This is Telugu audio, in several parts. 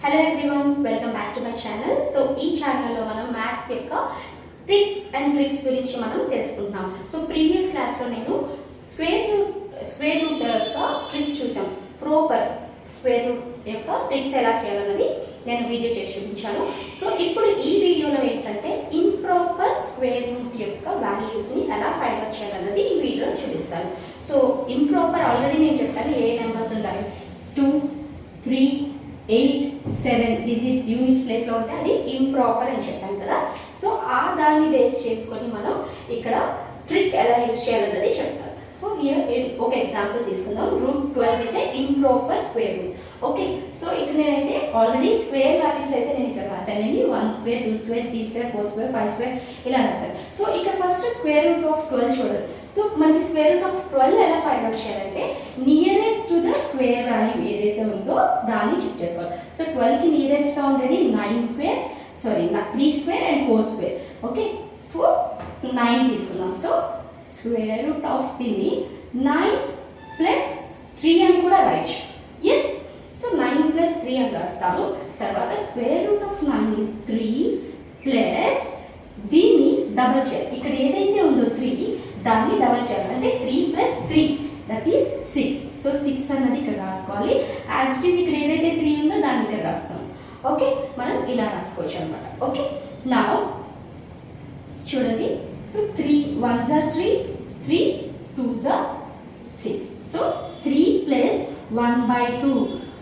Hello everyone, welcome back to my channel. So ఈ ఛానల్లో మనం మ్యాథ్స్ యొక్క టిప్స్ అండ్ ట్రిక్స్ గురించి మనం తెలుసుకుంటున్నాం. సో ప్రీవియస్ క్లాస్లో నేను స్క్వేర్ రూట్ యొక్క ట్రిక్స్ చూసాం. ప్రాపర్ స్క్వేర్ రూట్ యొక్క ట్రిక్స్ ఎలా చేయాలన్నది నేను వీడియో చేసి చూపించాను. సో ఇప్పుడు ఈ వీడియోలో ఏంటంటే ఇంప్రాపర్ స్క్వేర్ రూట్ యొక్క వాల్యూస్ని ఎలా ఫైండ్ అవుట్ చేయాలన్నది ఈ వీడియోలో చూపిస్తాను. సో ఇంప్రాపర్ ఆల్రెడీ నేను చెప్పాను ఏ నెంబర్స్ ఉండాలి, 2, 3, 8, 7 డిజిట్స్ యూనిట్స్ ప్లేస్లో ఉంటే అది ఇంప్రాపర్ అని చెప్పాను కదా. సో దాన్ని బేస్ చేసుకొని మనం ఇక్కడ ట్రిక్ ఎలా యూజ్ చేయాలన్నది చెప్తాను. సో హియర్ ఒక ఎగ్జాంపుల్ తీసుకుందాం. Root 12 is a improper square root. Okay, so ఇక్కడ నేనైతే ఆల్రెడీ స్క్వేర్ వాల్యూస్ అయితే నేను ఇక్కడ రాశాను. 1 square, 2 square, 3 square, 4 square, 5 square ఇలా రాశాను. సో ఇక్కడ ఫస్ట్ స్క్వేర్ రూట్ ఆఫ్ 12 చూడాలి. సో మనకి స్క్వేర్ రూట్ ఆఫ్ 12 ఎలా ఫైండ్ అవుట్ చేయాలంటే nearest to the square value ఏదైతే ఉందో దాన్ని చెక్ చేసుకోవాలి. సో 12కి నియరెస్ట్గా ఉండేది 3 స్క్వేర్ అండ్ 4 స్క్వేర్. ఓకే, 9 తీసుకున్నాం. సో స్క్వేర్ రూట్ ఆఫ్ దీన్ని 9 ప్లస్ 3 అని కూడా రాయొచ్చు. ఎస్, సో 9 ప్లస్ 3 అని రాస్తాము. తర్వాత square root of 9 is 3 plus దీన్ని డబల్ చేయాలి. ఇక్కడ ఏదైతే ఉందో 3 దాన్ని డబల్ చేయాలి. అంటే 3 ప్లస్ 3 దట్ ఈస్ 6. సో 6 అన్నది ఇక్కడ రాసుకోవాలి. యాజ్ ఇట్ ఈస్ ఇక్కడ ఏదైతే 3 ఉందో దాన్ని ఇక్కడ రాస్తాము. ఓకే, మనం ఇలా రాసుకోవచ్చు అనమాట. ఓకే, నా చూడండి. So 3 1s are 3, 3 2s are 6. So 3 plus 1/2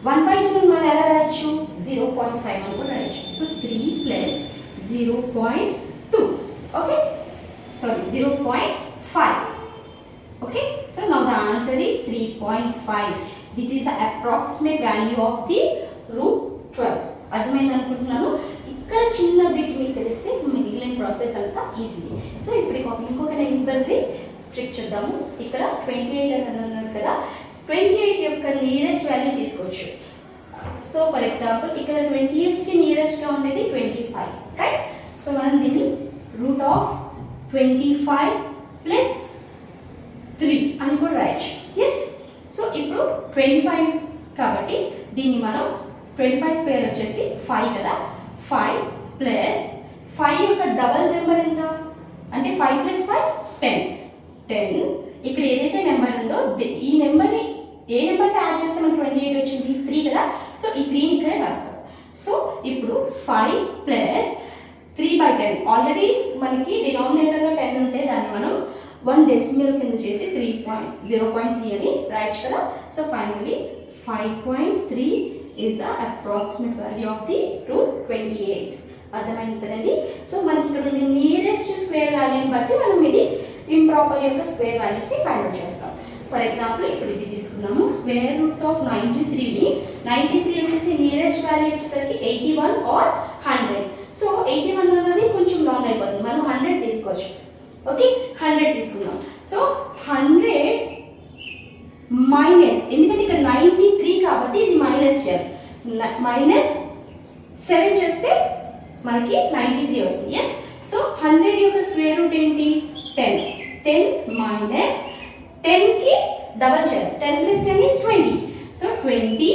1/2 మనం ఎలా రాయొచ్చు? 0.5 అని కూడా రాయొచ్చు. So 3 plus 0.2. Okay, sorry 0.5. Okay, so now the answer is 3.5. This is the approximate value of the root 12. అర్థమైంది అనుకుంటున్నాను. ఇక్కడ చిన్న బిట్ మీకు తెలిస్తే మిగిలిన ప్రాసెస్ అంతా ఈజీ. సో ఇప్పుడు ఇంకొక నెంబర్ని ట్రిక్ చూద్దాము. ఇక్కడ 28 అని అన్నారు కదా, 28 యొక్క నియరెస్ట్ వాల్యూ తీసుకోవచ్చు. సో ఫర్ ఎగ్జాంపుల్ ఇక్కడ 20కి నియరెస్ట్గా ఉండేది 25, రైట్? సో మనం దీన్ని రూట్ ఆఫ్ 25 ప్లస్ 3 అని కూడా రాయొచ్చు. ఎస్, సో ఇప్పుడు 25 కాబట్టి దీన్ని మనం 25 స్క్వేర్ వచ్చేసి 5 కదా. 5 ప్లస్ 5 యొక్క డబల్ నెంబర్ ఎంత అంటే 5 ప్లస్ 5 10. ఇక్కడ ఏదైతే నెంబర్ ఉందో ఈ నెంబర్ని ఏ నెంబర్తో యాడ్ చేస్తే మనకి 28 వచ్చింది? 3 కదా. సో ఈ 3ని ఇక్కడే రాస్తాం. సో ఇప్పుడు 5 ప్లస్ 3/10 ఆల్రెడీ మనకి డినామినేటర్లో 10 ఉంటే దాన్ని మనం 1 డెసిమల్ కింద చేసి 0.3 అని రాయొచ్చు కదా. So finally 5.3 is the approximate value of the root 28. అర్థమైంది కదండి. సో మనకి ఇక్కడ ఉన్న నియరెస్ట్ స్క్వేర్ వాల్యూని బట్టి మనం ఇది ఇంప్రాపర్ యొక్క స్క్వేర్ వాల్యూస్ని ఫైండ్ అవుట్ చేస్తాం. ఫర్ ఎగ్జాంపుల్ ఇప్పుడు ఇది తీసుకున్నాము. స్క్వేర్ రూట్ ఆఫ్ 93ని 93 వచ్చేసి నియరెస్ట్ వాల్యూ వచ్చేసరికి 81 or 100. సో 81 అన్నది కొంచెం లాంగ్ అయిపోతుంది, మనం 100 తీసుకోవచ్చు. ఓకే, 100 తీసుకున్నాం. సో 100 మైనస్, ఎందుకంటే ఇక్కడ 93 కాబట్టి ఇది మైనస్ చేయాలి. -7 చేస్తే మనకి 93 వస్తుంది. ఎస్, సో 100 యొక్క స్క్వేర్ రూట్ ఏంటి? 10 మైనస్ 10కి డబల్ చేయాలి. 10 ప్లస్ 10 ఈస్ 20. సో 20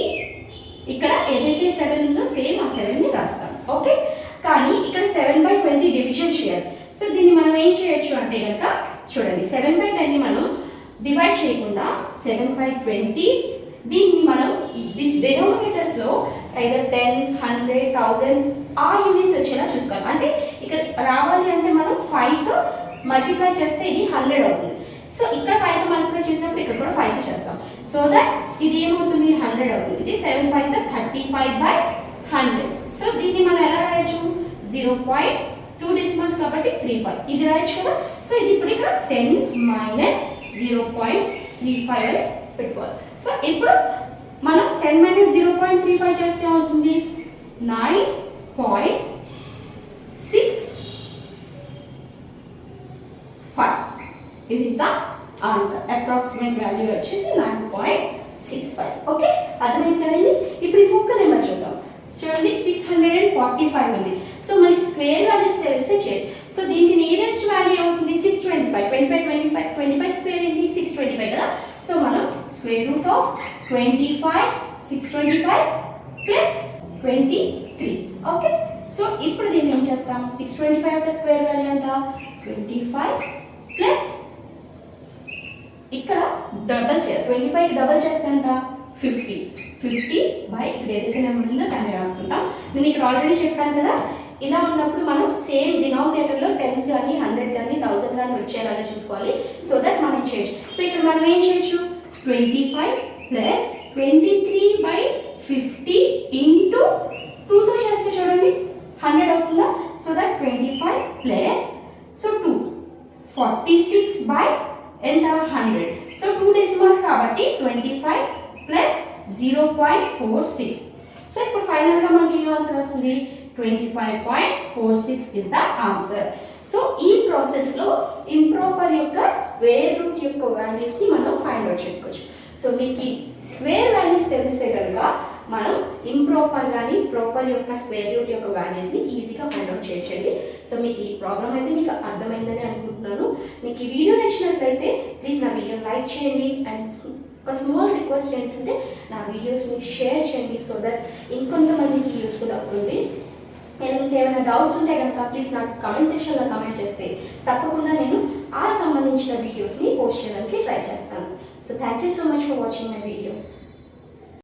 ఇక్కడ ఏదైతే 7 ఉందో సేమ్ ఆ 7ని రాస్తాం. ఓకే, కానీ ఇక్కడ 7/20 డివిజన్ చేయాలి. సో దీన్ని మనం ఏం చేయొచ్చు అంటే కనుక చూడండి, 7/10ని మనం డివైడ్ చేయకుండా 7/20 దీన్ని మనం డెనోమినేటర్స్లో either 10, 100, 1000 ఆ యూనిట్స్ వచ్చేలా చూసుకోవాలి. అంటే ఇక్కడ రావాలి అంటే మనం 5తో మల్టిప్లై చేస్తే ఇది 100 అవుతుంది. సో ఇక్కడ 5తో మల్టిప్లై చేసినప్పుడు ఇక్కడ కూడా 5తో చేస్తాం. సో దట్ ఇది ఏమవుతుంది? 100 అవుతుంది. ఇది 7 5s are 35/100. సో దీన్ని మనం ఎలా రాయొచ్చు? 0.2 డెసిమల్స్ కాబట్టి 35 ఇది రాయొచ్చు కదా. సో ఇది ఇప్పుడు ఇక్కడ 10 మైనస్ 0.35 అని పెట్టుకోవాలి. సో ఇప్పుడు మనం 10 మైనస్ 0.35 చేస్తే ఏమవుతుంది? 9.65. It is the answer. Approximate value వచ్చేసి 9.65. ఓకే, అర్థమైంది కదండి. ఇప్పుడు ఇంకొక నెంబర్ చూద్దాం. చూడండి, 645 ఉంది. సో మనకి స్క్వేర్ వాల్యూస్ తెలిస్తే చేయొచ్చు. సో దీనికి నియరెస్ట్ వాల్యూ ఏమవుతుంది? 625. 25 స్క్వేర్ ఏంటి? 625 కదా. సో మనం square root of 25 625 plus 23. Okay, so ఇప్పుడు దీన్ని ఏం చేస్తాం, 625 యొక్క స్క్వేర్ వాల్యూ ఎంత 25 ప్లస్ ఇక్కడ డబల్ 25 డబల్ చేస్తే ఎంత 50 బై ఇక్కడ ఏదైతే నెంబర్ ఉందో దాన్ని రాసుకుంటాం. నేను ఇక్కడ ఆల్రెడీ చెప్పాను కదా, ఇలా ఉన్నప్పుడు మనం సేమ్ డినామినేటర్లో 10s కానీ 100 కానీ 1000 కానీ వచ్చేలాగా చూసుకోవాలి. సో దట్ మనం చేయొచ్చు. సో ఇక్కడ మనం ఏం చేయొచ్చు, 25 ప్లస్ 23/50 ఇంటూ 2తో చేస్తే చూడండి 100 అవుతుందా. So that 25 plus so 2 46 by ఎంత 100. సో 2 డెసిమల్స్ కాబట్టి 25 ప్లస్ 0.46. సో ఇప్పుడు ఫైనల్గా మనకి ఏం ఆన్సర్ వస్తుంది, 25.46 ఇస్ ద ఆన్సర్. సో ఈ ప్రాసెస్లో ఇంప్రాపర్ యొక్క స్క్వేర్ రూట్ యొక్క వాల్యూస్ని మనం ఫైండ్ అవుట్ చేసుకోవచ్చు. సో మీకు ఈ స్క్వేర్ వాల్యూస్ తెలిస్తే కనుక మనం ఇంప్రాపర్ కానీ ప్రాపర్ యొక్క స్క్వేర్ రూట్ యొక్క వాల్యూస్ని ఈజీగా ఫైండ్ అవుట్ చేయొచ్చండి. సో మీకు ఈ ప్రాబ్లం అయితే మీకు అర్థమైందని అనుకుంటున్నాను. మీకు ఈ వీడియో నచ్చినట్లయితే ప్లీజ్ నా వీడియో లైక్ చేయండి. అండ్ ఒక స్మాల్ రిక్వెస్ట్ ఏంటంటే నా వీడియోస్ని షేర్ చేయండి సో దట్ ఇంకొంతమందికి యూస్ఫుల్ అవుతుంది. నేను ఇంకేమైనా డౌట్స్ ఉంటే కనుక ప్లీజ్ నాకు కామెంట్ సెక్షన్లో కామెంట్ చేస్తే తప్పకుండా నేను ఆ సంబంధించిన వీడియోస్ని పోస్ట్ చేయడానికి ట్రై చేస్తాను. So thank you so much for watching my video.